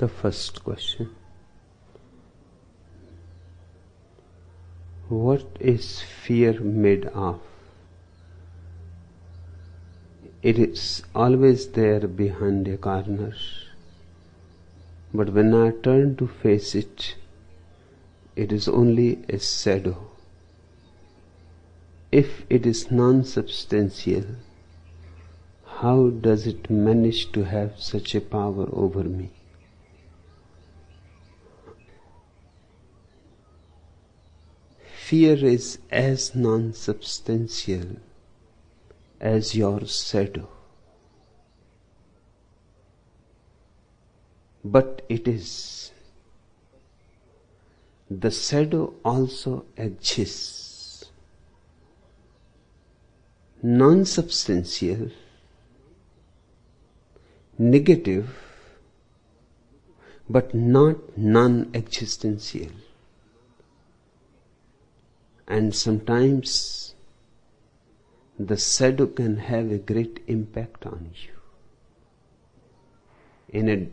The first question: what is fear made of? It is always there behind a corner, but when I turn to face it, it is only a shadow. If it is non-substantial, how does it manage to have such a power over me? Fear is as non-substantial as your shadow. But it is. The shadow also exists. Non-substantial, negative, but not non-existential. And sometimes the shadow can have a great impact on you. In a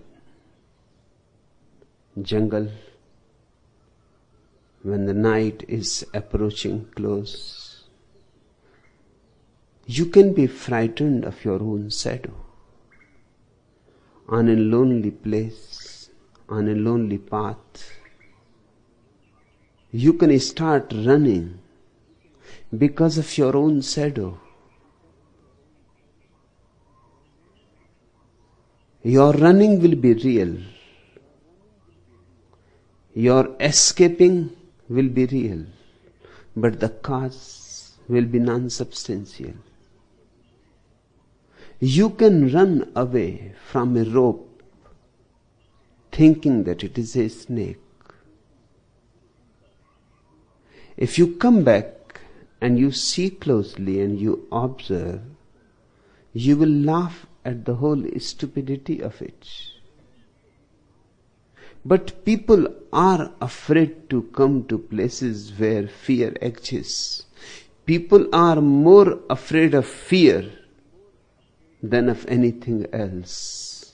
jungle, when the night is approaching close, you can be frightened of your own shadow. On a lonely place, on a lonely path, you can start running because of your own shadow. Your running will be real. Your escaping will be real, but the cause will be non-substantial. You can run away from a rope thinking that it is a snake. If you come back and you see closely and you observe, you will laugh at the whole stupidity of it. But people are afraid to come to places where fear exists. People are more afraid of fear than of anything else.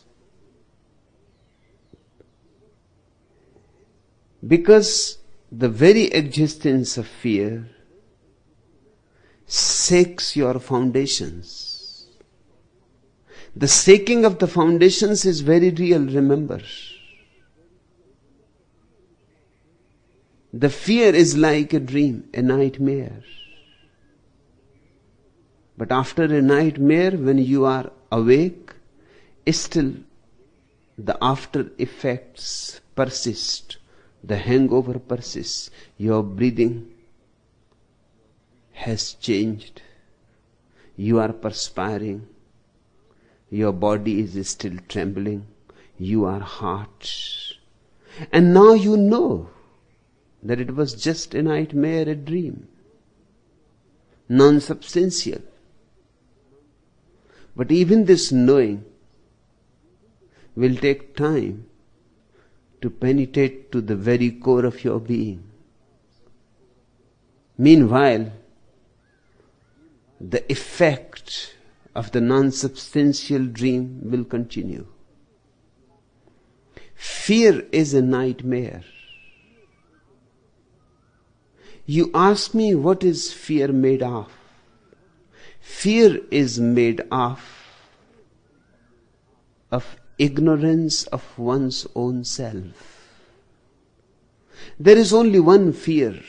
Because the very existence of fear shakes your foundations. The shaking of the foundations is very real, remember. The fear is like a dream, a nightmare. But after a nightmare, when you are awake, still the after effects persist. The hangover persists. Your breathing has changed. You are perspiring. Your body is still trembling. You are hot. And now you know that it was just a nightmare, a dream. Non-substantial. But even this knowing will take time to penetrate to the very core of your being. Meanwhile, the effect of the non-substantial dream will continue. Fear is a nightmare. You ask me, what is fear made of? Fear is made of ignorance of one's own self. There is only one fear.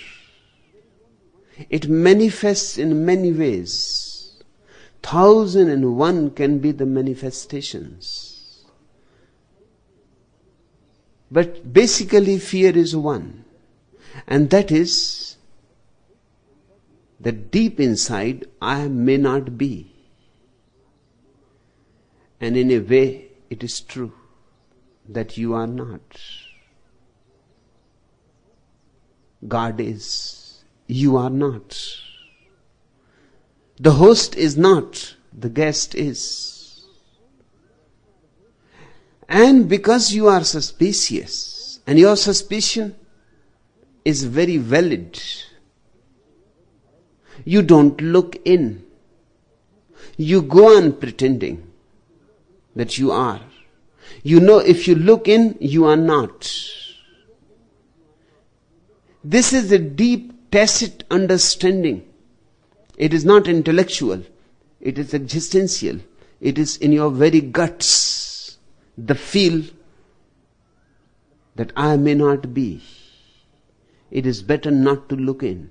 It manifests in many ways. 1,001 can be the manifestations. But basically fear is one. And that is that deep inside I may not be. And in a way it is true that you are not. God is. You are not. The host is not. The guest is. And because you are suspicious, and your suspicion is very valid, you don't look in. You go on pretending that you are. You know if you look in, you are not. This is a deep, tacit understanding. It is not intellectual. It is existential. It is in your very guts. The feel that I may not be. It is better not to look in.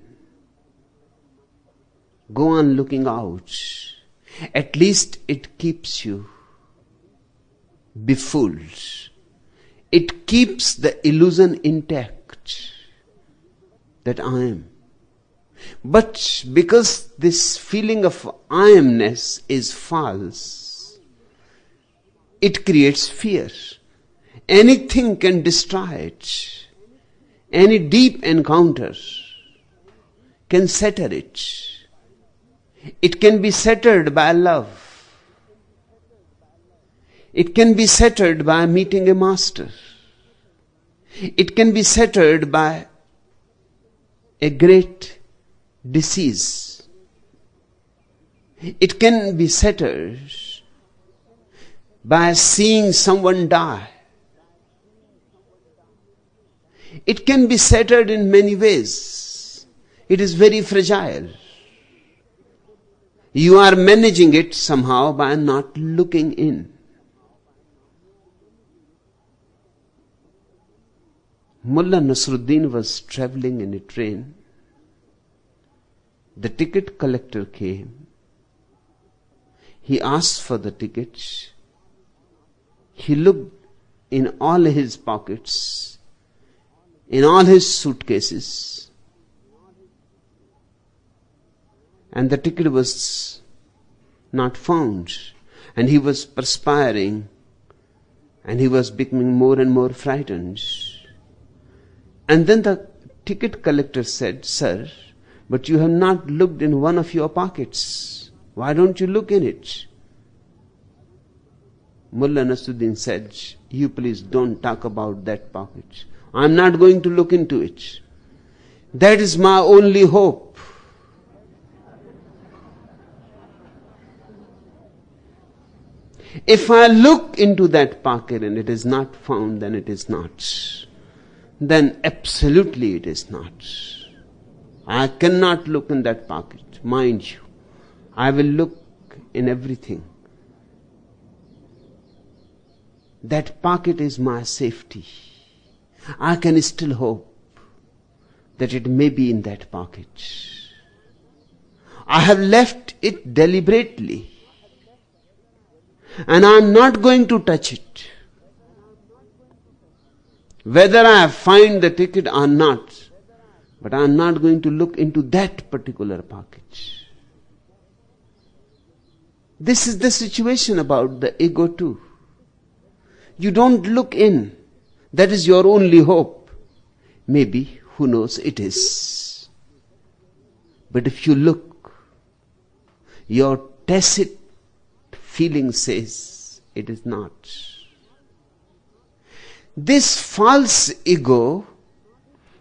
Go on looking out. At least it keeps you befooled. It keeps the illusion intact that I am. But because this feeling of I amness is false, it creates fear. Anything can destroy it. Any deep encounter can shatter it. It can be shattered by love. It can be shattered by meeting a master. It can be shattered by a great disease. It can be shattered by seeing someone die. It can be shattered in many ways. It is very fragile. You are managing it somehow by not looking in. Mullah Nasruddin was traveling in a train. The ticket collector came. He asked for the ticket. He looked in all his pockets, in all his suitcases, and the ticket was not found. And he was perspiring, and he was becoming more and more frightened. And then the ticket collector said, "Sir, but you have not looked in one of your pockets. Why don't you look in it?" Mullah Nasruddin said, "You please don't talk about that pocket. I'm not going to look into it. That is my only hope." If I look into that pocket and it is not found, then it is not. Then absolutely it is not. I cannot look in that pocket, mind you. I will look in everything. That pocket is my safety. I can still hope that it may be in that pocket. I have left it deliberately, and I am not going to touch it. Whether I find the ticket or not, but I am not going to look into that particular pocket. This is the situation about the ego too. You don't look in. That is your only hope. Maybe, who knows, it is. But if you look, your tacit feeling says it is not. This false ego,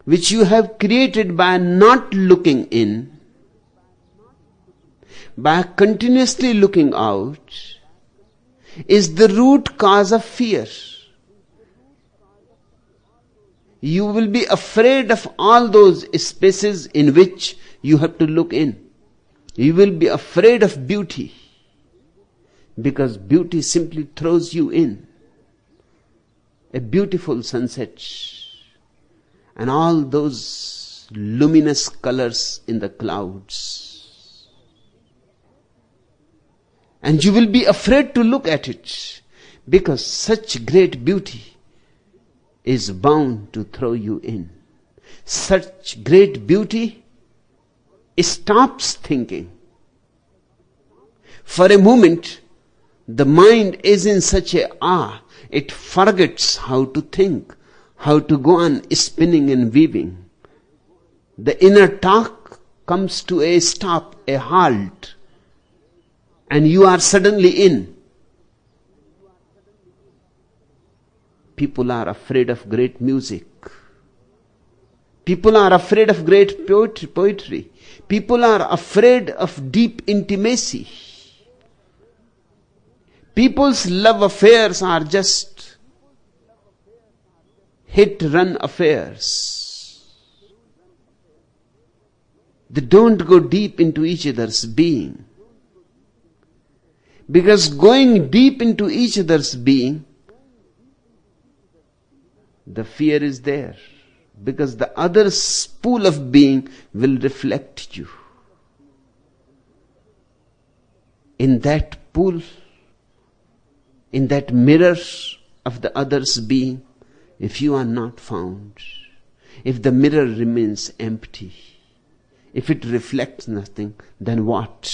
which you have created by not looking in, by continuously looking out, is the root cause of fear. You will be afraid of all those spaces in which you have to look in. You will be afraid of beauty, because beauty simply throws you in. A beautiful sunset and all those luminous colors in the clouds. And you will be afraid to look at it, because such great beauty is bound to throw you in. Such great beauty stops thinking. For a moment, the mind is in such a awe, it forgets how to think, how to go on spinning and weaving. The inner talk comes to a stop, a halt, and you are suddenly in. People are afraid of great music. People are afraid of great poetry. People are afraid of deep intimacy. People's love affairs are just hit-run affairs. They don't go deep into each other's being. Because going deep into each other's being, the fear is there. Because the other's pool of being will reflect you. In that pool, in that mirror of the other's being, if you are not found, if the mirror remains empty, if it reflects nothing, then what?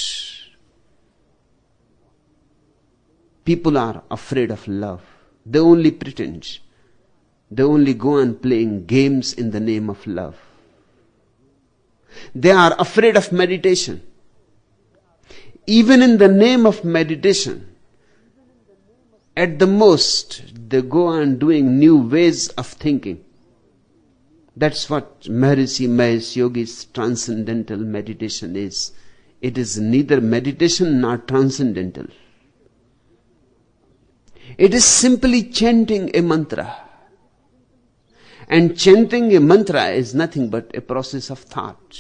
People are afraid of love. They only pretend. They only go on playing games in the name of love. They are afraid of meditation. Even in the name of meditation, at the most, they go on doing new ways of thinking. That's what Maharishi Mahesh Yogi's transcendental meditation is. It is neither meditation nor transcendental. It is simply chanting a mantra. And chanting a mantra is nothing but a process of thought.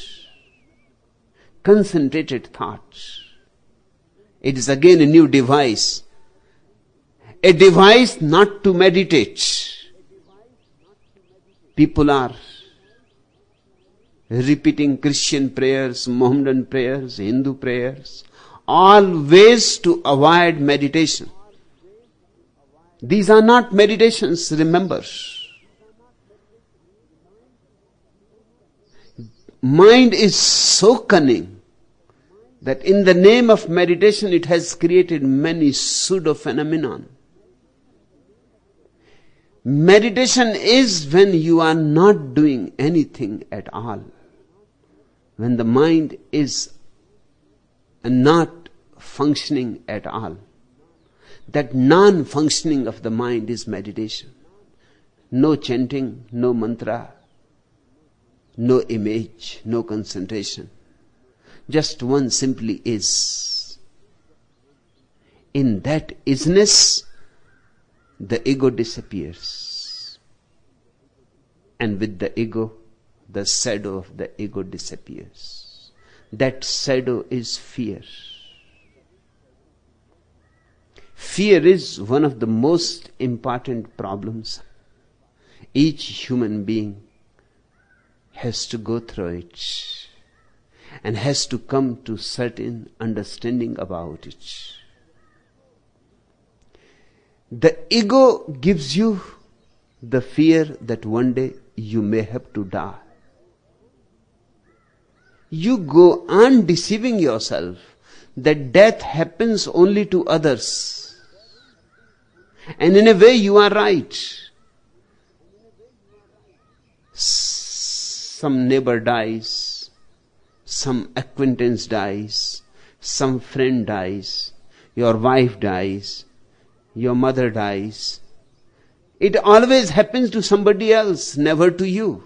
Concentrated thought. It is again a new device. A device not to meditate. People are repeating Christian prayers, Mohammedan prayers, Hindu prayers, all ways to avoid meditation. These are not meditations, remember. Mind is so cunning that in the name of meditation it has created many pseudo-phenomenon. Meditation is when you are not doing anything at all. When the mind is not functioning at all. That non-functioning of the mind is meditation. No chanting, no mantra, no image, no concentration. Just one simply is. In that isness, the ego disappears. And with the ego, the shadow of the ego disappears. That shadow is fear. Fear is one of the most important problems. Each human being has to go through it and has to come to certain understanding about it. The ego gives you the fear that one day you may have to die. You go on deceiving yourself that death happens only to others. And in a way you are right. Some neighbor dies, some acquaintance dies, some friend dies, your wife dies, your mother dies. It always happens to somebody else, never to you.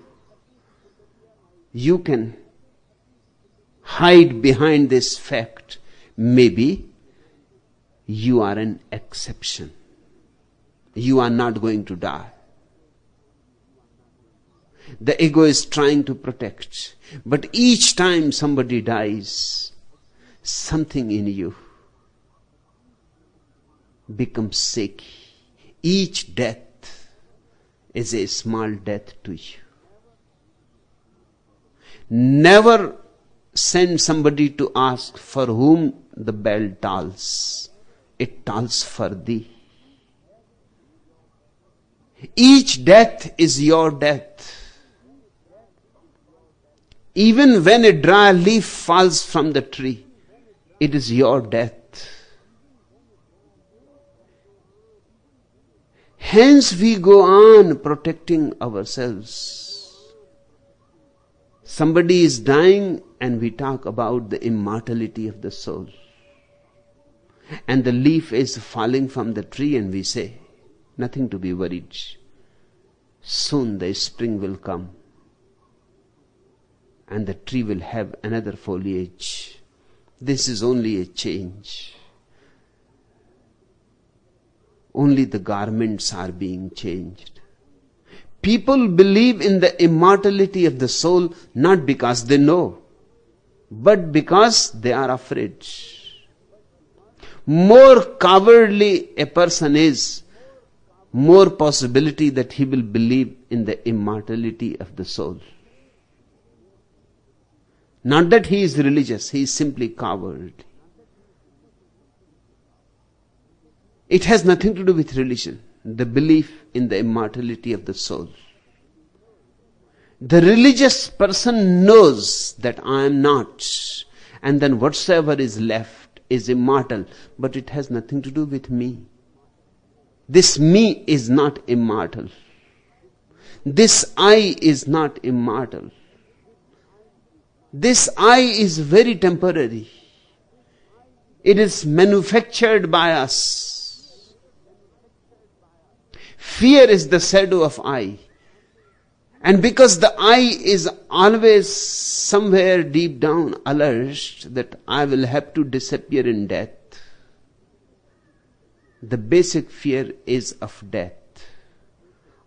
You can hide behind this fact. Maybe you are an exception. You are not going to die. The ego is trying to protect. But each time somebody dies, something in you becomes shaky. Each death is a small death to you. Never send somebody to ask for whom the bell tolls. It tolls for thee. Each death is your death. Even when a dry leaf falls from the tree, it is your death. Hence we go on protecting ourselves. Somebody is dying and we talk about the immortality of the soul. And the leaf is falling from the tree and we say, nothing to be worried. Soon the spring will come. And the tree will have another foliage. This is only a change. Only the garments are being changed. People believe in the immortality of the soul not because they know, but because they are afraid. More cowardly a person is, more possibility that he will believe in the immortality of the soul. Not that he is religious, he is simply cowardly. It has nothing to do with religion, the belief in the immortality of the soul. The religious person knows that I am not, and then whatsoever is left is immortal, but it has nothing to do with me. This me is not immortal. This I is not immortal. This I is very temporary. It is manufactured by us. Fear is the shadow of I. And because the I is always somewhere deep down alert that I will have to disappear in death, the basic fear is of death.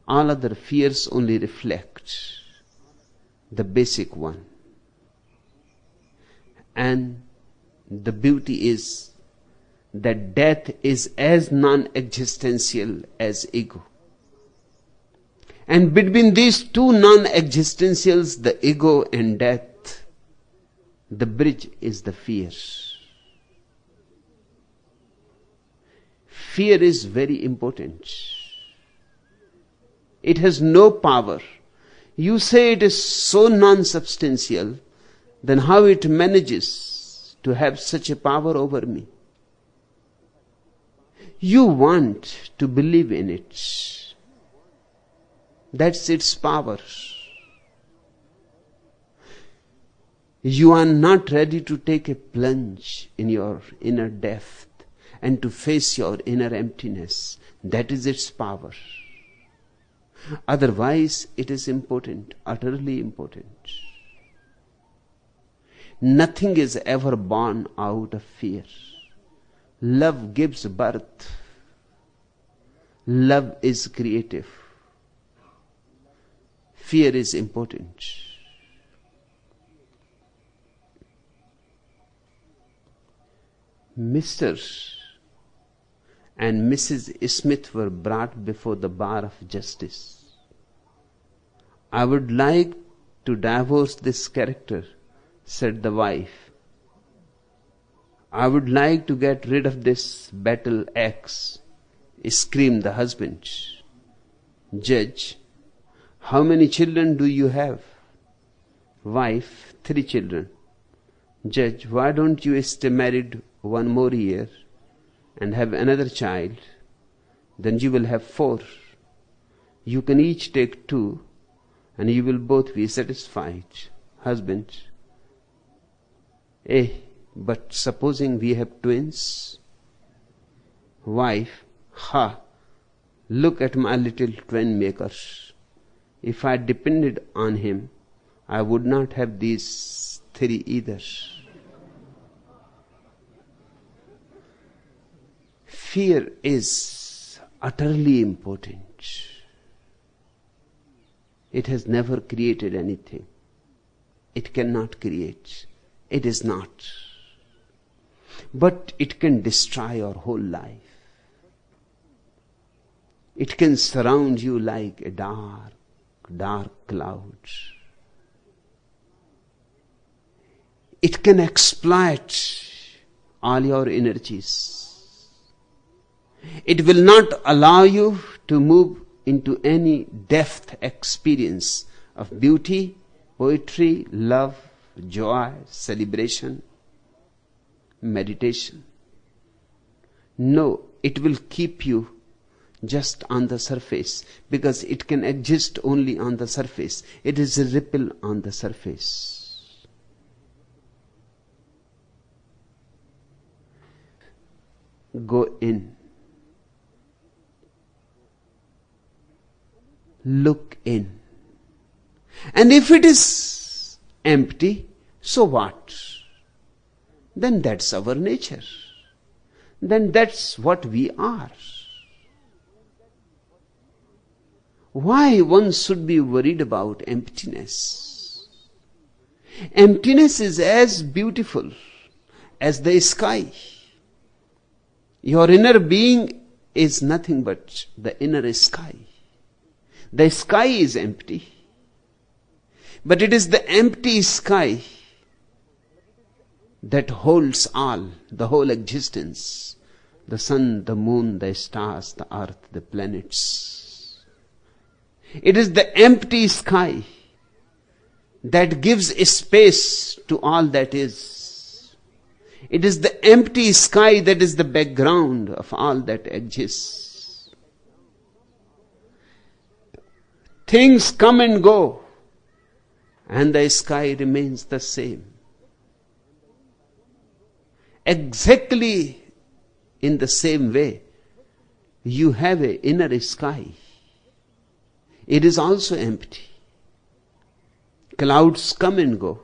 All other fears only reflect the basic one. And the beauty is that death is as non-existential as ego. And between these two non-existentials, the ego and death, the bridge is the fear. Fear is very important. It has no power. You say it is so non-substantial, then how it manages to have such a power over me? You want to believe in it. That's its power. You are not ready to take a plunge in your inner depth and to face your inner emptiness. That is its power. Otherwise, it is impotent, utterly impotent. Nothing is ever born out of fear. Love gives birth. Love is creative. Fear is impotent. Mr. and Mrs. Smith were brought before the bar of justice. I would like to divorce this character, said the wife. I would like to get rid of this battle axe, screamed the husband. Judge, how many children do you have? Wife, 3 children. Judge, why don't you stay married 1 more year and have another child? Then you will have 4. You can each take 2 and you will both be satisfied. Husband, but supposing we have twins? Wife, look at my little twin maker. If I depended on him, I would not have these 3 either. Fear is utterly impotent. It has never created anything. It cannot create. It is not. But it can destroy your whole life. It can surround you like a dark, dark cloud. It can exploit all your energies. It will not allow you to move into any depth experience of beauty, poetry, love, joy, celebration, meditation. No, it will keep you just on the surface, because it can exist only on the surface. It is a ripple on the surface. Go in. Look in. And if it is empty, so what? Then that's our nature. Then that's what we are. Why one should be worried about emptiness? Emptiness is as beautiful as the sky. Your inner being is nothing but the inner sky. The sky is empty, but it is the empty sky that holds all, the whole existence, the sun, the moon, the stars, the earth, the planets. It is the empty sky that gives space to all that is. It is the empty sky that is the background of all that exists. Things come and go, and the sky remains the same. Exactly in the same way, you have an inner sky. It is also empty. Clouds come and go.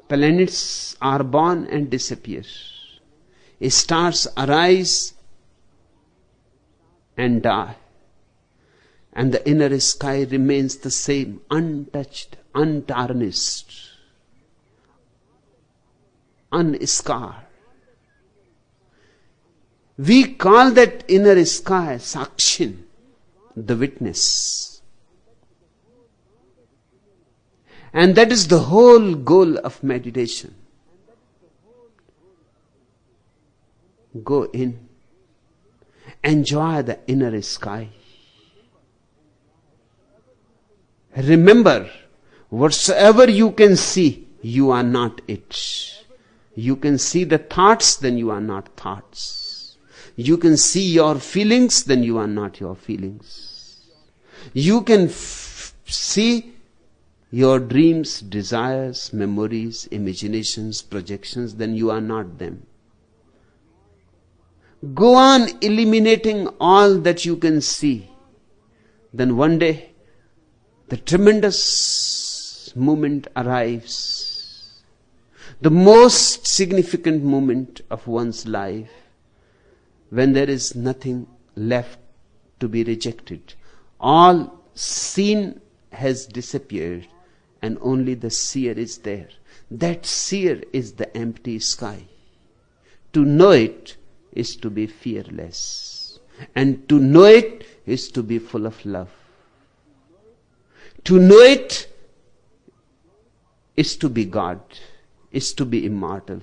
Planets are born and disappear. Stars arise and die. And the inner sky remains the same, untouched, untarnished, unscarred. We call that inner sky Sakshin, the witness. And that is the whole goal of meditation. Go in, enjoy the inner sky. Remember, whatsoever you can see, you are not it. You can see the thoughts, then you are not thoughts. You can see your feelings, then you are not your feelings. You can see your dreams, desires, memories, imaginations, projections, then you are not them. Go on eliminating all that you can see. Then one day, the tremendous moment arrives. The most significant moment of one's life, when there is nothing left to be rejected. All seen has disappeared and only the seer is there. That seer is the empty sky. To know it is to be fearless. And to know it is to be full of love. To know it is to be God, is to be immortal.